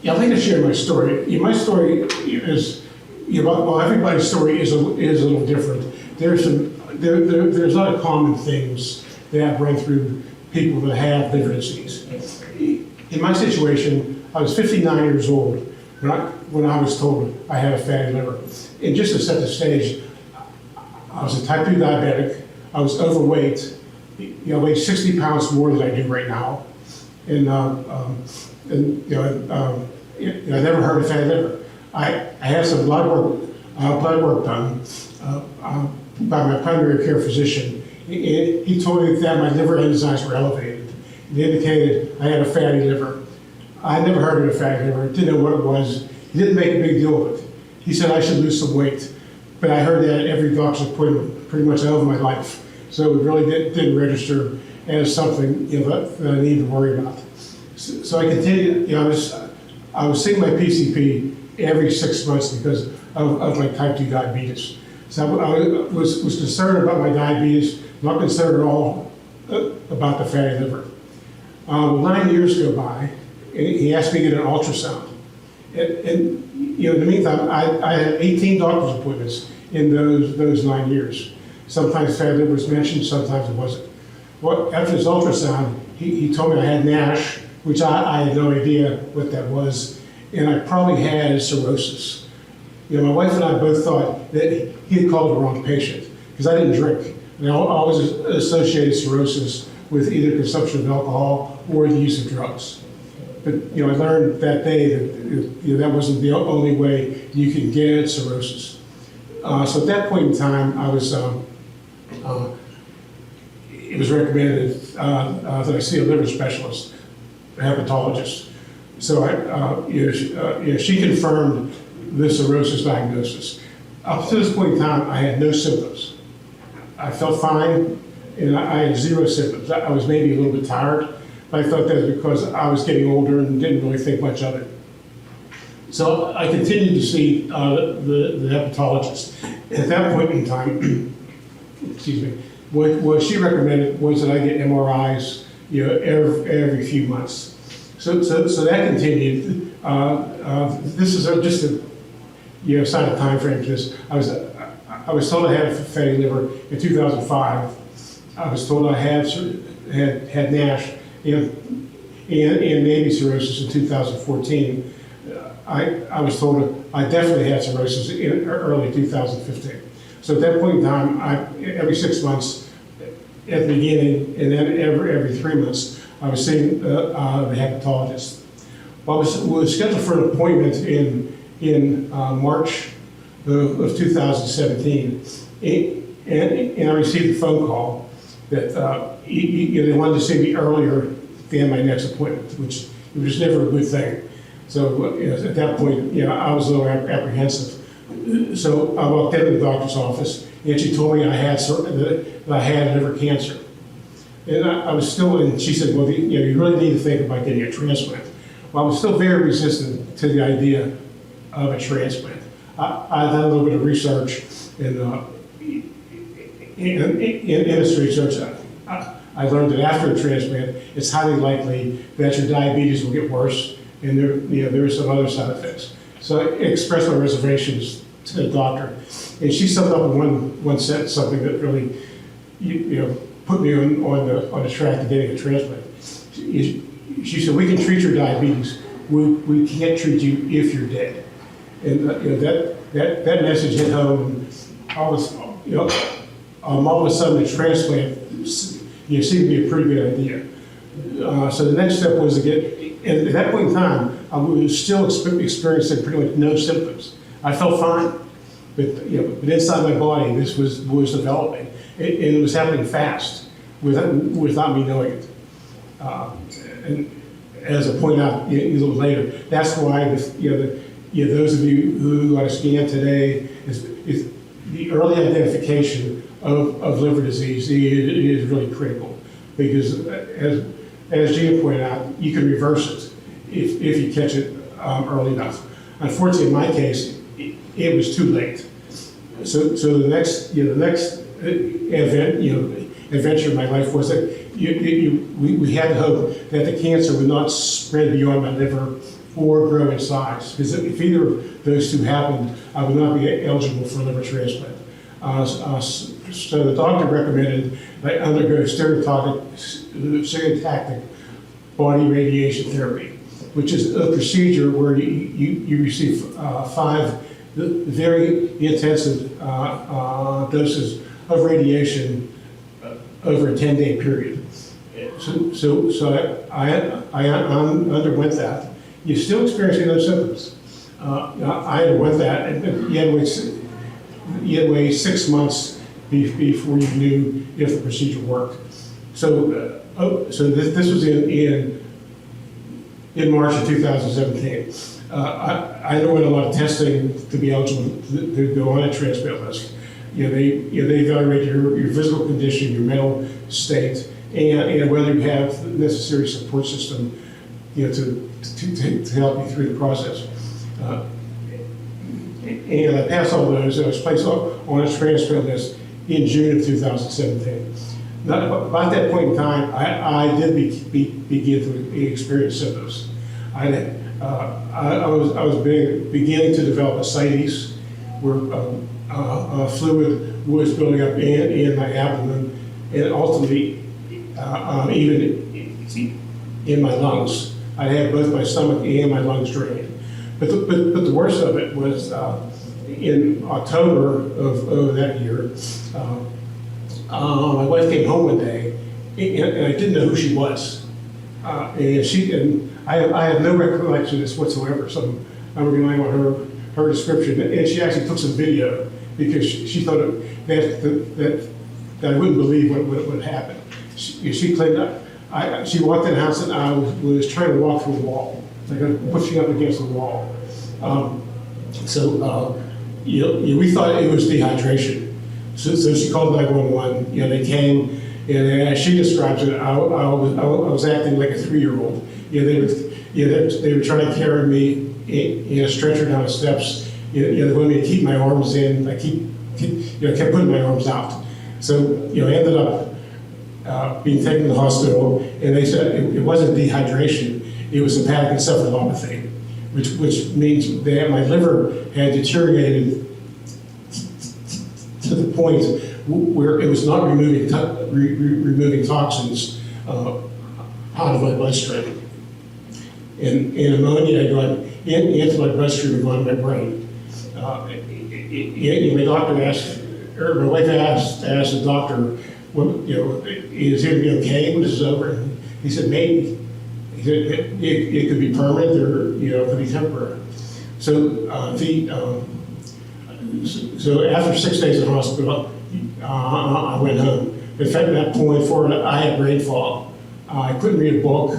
Yeah, I'd like to share my story. My story is, well, everybody's story is a little different. There's a lot of common things that run through people that have liver disease. In my situation, I was 59 years old when I was told I had a fatty liver. And just to set the stage, I was a type 2 diabetic. I was overweight. I weighed 60 pounds more than I do right now. And I never heard of fatty liver. I had some blood work done by my primary care physician. He told me that my liver enzymes were elevated. It indicated I had a fatty liver. I never heard of a fatty liver, didn't know what it was. He didn't make a big deal of it. He said I should lose some weight. But I heard that at every doctor's appointment pretty much over my life. So it really didn't register as something that I needed to worry about. So I continued, I was seeing my PCP every 6 months because of my type 2 diabetes. So I was concerned about my diabetes, not concerned at all about the fatty liver. 9 years go by, and he asked me to get an ultrasound. And in the meantime, I had 18 doctor's appointments in those 9 years. Sometimes fatty liver was mentioned, sometimes it wasn't. Well, after his ultrasound, he told me I had NASH, which I had no idea what that was, and I probably had cirrhosis. My wife and I both thought that he had called the wrong patient, because I didn't drink. And I always associated cirrhosis with either consumption of alcohol or the use of drugs. But I learned that day that that wasn't the only way you can get cirrhosis. So at that point in time, I was it was recommended that I see a liver specialist, a hepatologist. So she confirmed the cirrhosis diagnosis. Up to this point in time, I had no symptoms. I felt fine, and I had zero symptoms. I was maybe a little bit tired, but I thought that was because I was getting older and didn't really think much of it. So I continued to see the hepatologist. At that point in time, excuse me, what she recommended was that I get MRIs, every few months. So that continued. This is just a sign of time frame to this. I was told I had a fatty liver in 2005. I was told I had NASH and maybe cirrhosis in 2014. I was told I definitely had cirrhosis in early 2015. So at that point in time, every 6 months at the beginning, and then every 3 months, I was seeing the hepatologist. Well, I was scheduled for an appointment in March of 2017, and I received a phone call that they wanted to see me earlier than my next appointment, which was never a good thing. So at that point, I was a little apprehensive. So I walked into the doctor's office, and she told me I had liver cancer. And I was still, and she said, well, you really need to think about getting a transplant. Well, I was still very resistant to the idea of a transplant. I done a little bit of research in industry research. I learned that after a transplant, it's highly likely that your diabetes will get worse, and there are some other side effects. So I expressed my reservations to the doctor, and she summed up in one sentence something that really, put me on the track to getting a transplant. She said, "We can treat your diabetes. We can't treat you if you're dead." And that message hit home. All of a sudden, a transplant seemed to be a pretty good idea. So the next step was to get. And at that point in time, I was still experiencing pretty much no symptoms. I felt fine, but inside my body, this was developing, and it was happening fast, without me knowing it. And as I point out a little later, that's why those of you who are scanned today is the early identification of liver disease is really critical, because as Gina pointed out, you can reverse it if you catch it early enough. Unfortunately, in my case, it was too late. So the next adventure in my life was that we had to hope that the cancer would not spread beyond my liver or grow in size. Because if either of those two happened, I would not be eligible for liver transplant. So the doctor recommended that I undergo stereotactic body radiation therapy, which is a procedure where you receive 5 very intensive doses of radiation over a 10-day period. So I underwent that. You're still experiencing those symptoms. I underwent that, and you had to wait 6 months before you knew if the procedure worked. So this was in March of 2017. I underwent a lot of testing to be eligible to go on a transplant list. They evaluate your physical condition, your mental state, and whether you have the necessary support system, to help you through the process. And I passed all those. I was placed on a transplant list in June of 2017. Now, about that point in time, I did begin to experience symptoms. I was beginning to develop ascites, where fluid was building up in my abdomen, and ultimately even in my lungs. I had both my stomach and my lungs drained. But the worst of it was in October of that year. My wife came home one day, and I didn't know who she was. And I have no recollection of this whatsoever, so I'm relying on her description. And she actually took some video because she thought that I wouldn't believe what would happen. She claimed that she walked in the house and I was trying to walk through a wall, like pushing up against the wall. We thought it was dehydration. So she called 911. They came, and as she describes it, I was acting like a 3-year-old. They were trying to carry me in a stretcher down the steps. They wanted me to keep my arms in. I kept putting my arms out. So I ended up being taken to the hospital, and they said it wasn't dehydration; it was hepatic encephalopathy, which means that my liver had deteriorated to the point where it was not removing toxins out of my bloodstream. And ammonia had gone into my bloodstream and gone to my brain. My doctor asked, or my wife asked the doctor, is it going to be okay when this is over? And he said, maybe. He said, it could be permanent, or it could be temporary. So So after 6 days in hospital, I went home. In fact, at that point forward, I had brain fog. I couldn't read a book.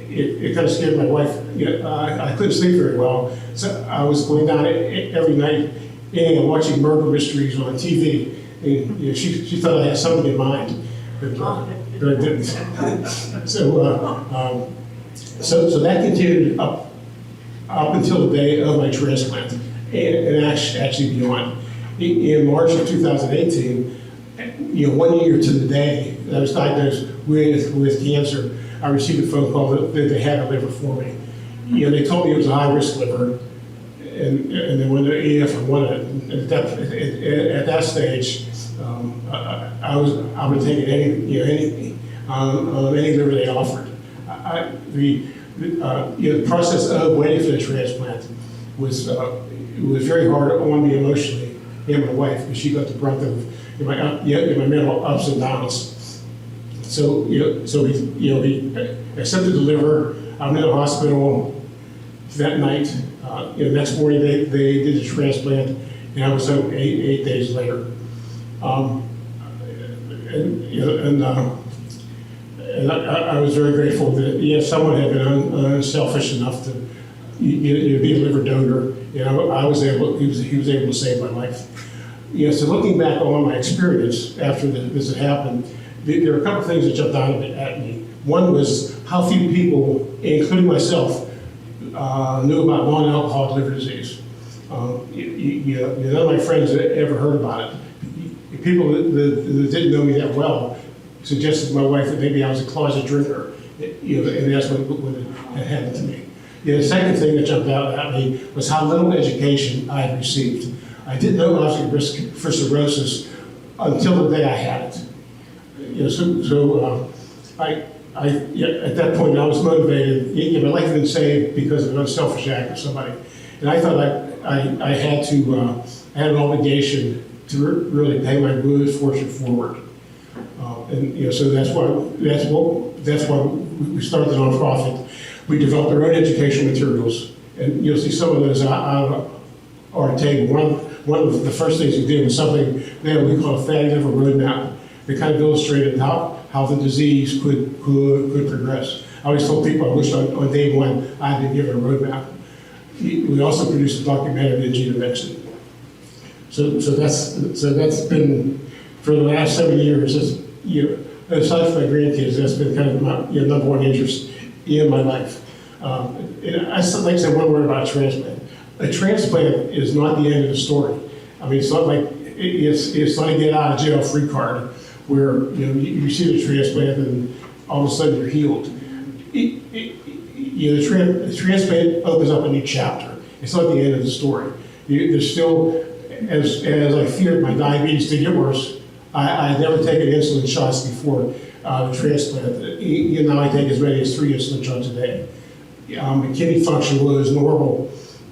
It kind of scared my wife. I couldn't sleep very well. So I was going down every night and watching murder mysteries on TV. And she thought I had something in mind, but I didn't. So that continued up until the day of my transplant. And actually beyond. In March of 2018, 1 year to the day that I was diagnosed with cancer, I received a phone call that they had a liver for me. They told me it was a high-risk liver, and they wanted if I wanted it. At that stage, I would take any liver they offered. The process of waiting for the transplant was very hard on me emotionally and my wife, because she got the brunt of my mental ups and downs. So we accepted the liver. I'm in the hospital that night. Next morning they did the transplant, and I was home 8 days later. And I was very grateful that someone had been unselfish enough to be a liver donor. I was able. He was able to save my life. So looking back on my experience after this had happened, there were a couple of things that jumped out at me. One was how few people, including myself, knew about non-alcoholic liver disease. None of my friends had ever heard about it. People that didn't know me that well suggested to my wife that maybe I was a closet drinker, and that's what had happened to me. The second thing that jumped out at me was how little education I had received. I didn't know I was at risk for cirrhosis until the day I had it. At that point I was motivated. My life had been saved because of an unselfish act of somebody, and I thought I had an obligation to really pay my Blues fortune forward. So that's why we started the nonprofit. We developed our own educational materials, and you'll see some of those on our table. One of the first things we did was something that we call a fatty liver roadmap. It kind of illustrated how the disease could progress. I always told people I wish on day one I had been given a roadmap. We also produced a documentary on gene medicine. So that's been for the last 7 years. Aside from my grandkids, that's been kind of my number one interest in my life. And I like to say one word about a transplant. A transplant is not the end of the story. I mean, it's not like it's not a get out of jail free card where you receive a transplant and all of a sudden you're healed. The transplant opens up a new chapter. It's not the end of the story. There's still, as I feared my diabetes to get worse, I had never taken insulin shots before the transplant. Now I take as many as 3 insulin shots a day. My kidney function was normal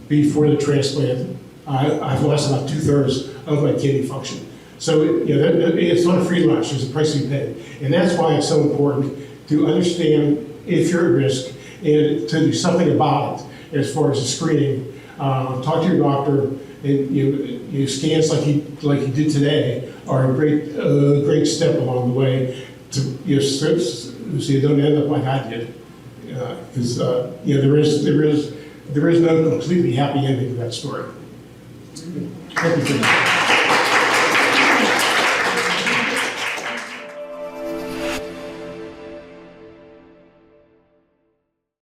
before the transplant. I've lost about 2/3 of my kidney function. So it's not a free lunch. There's a price you pay, and that's why it's so important to understand if you're at risk and to do something about it as far as the screening. Talk to your doctor, and scans like you did today are a great step along the way to so you don't end up like I did. Because there is no completely happy ending to that story. Thank you for that.